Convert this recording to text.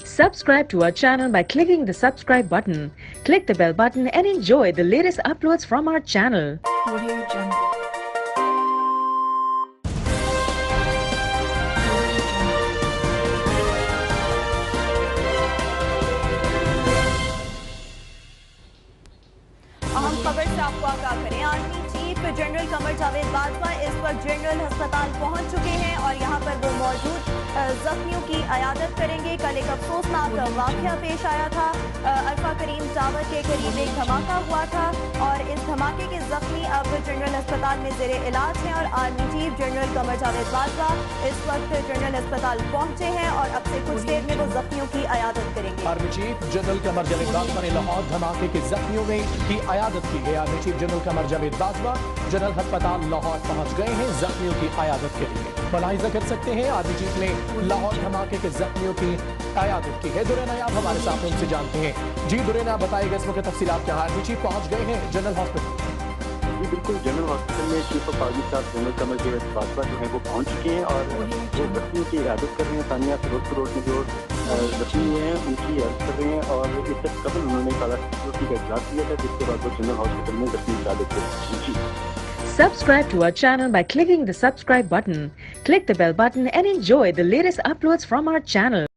Subscribe to our channel by clicking the subscribe button. Click the bell button and enjoy the latest uploads from our channel. Audio Jungle. अहम खबर से आपको आगाह करें। Army chief general Qamar Javed Bajwa इस वक्त general अस्पताल पहुंच चुके हैं और यहां पर वो मौजूद जख्मियों की अयादत करेंगे। कल एक अफसोसनाक वाकया पेश आया था। अरफा करीम टावर के करीब एक धमाका हुआ था और इस धमाके के जख्मी अब जनरल अस्पताल में जेरे इलाज हैं और army chief general Qamar Javed Bajwa इस वक्त जनरल अस्पताल पहुंचे हैं और अब से कुछ देर में वो जख्मियों की अयादत करेंगे। Army chief general Qamar Javed Bajwa ने लाहौर धमाके के जख्मियों की अयादत की है। Army chief general Qamar Javed Bajwa general अस्पताल लाहौर पहुंच गए हैं जख्मियों की अयादत के लिए। मुलाहिजा कर सकते हैं आर्मी चीफ ने लाहौर धमाके के जख्मियों की अयादत की है। दुरे नायाब हमारे साथ उनसे जानते हैं। जी दुरे नायाब, बताइएगा इसमें के तफसीलात क्या है। आर्मी चीफ पहुंच गए हैं जनरल हॉस्पिटल। जी बिल्कुल, जनरल हॉस्पिटल में chief of army staff general Qamar Javed Bajwa जो है वो पहुंच चुके हैं और वो जख्मियों की इयादत कर रहे हैं। तानिया फिरोजपुर रोड में जो जख्मी हुए हैं उनकी इयादत कर रहे हैं और इससे कबल उन्होंने काला सिक्योरिटी का इजलास किया था जिसके बाद वो जनरल हॉस्पिटल में जख्मी की इयादत कर रहे हैं। Subscribe to our channel by clicking the subscribe button. Click the bell button and enjoy the latest uploads from our channel.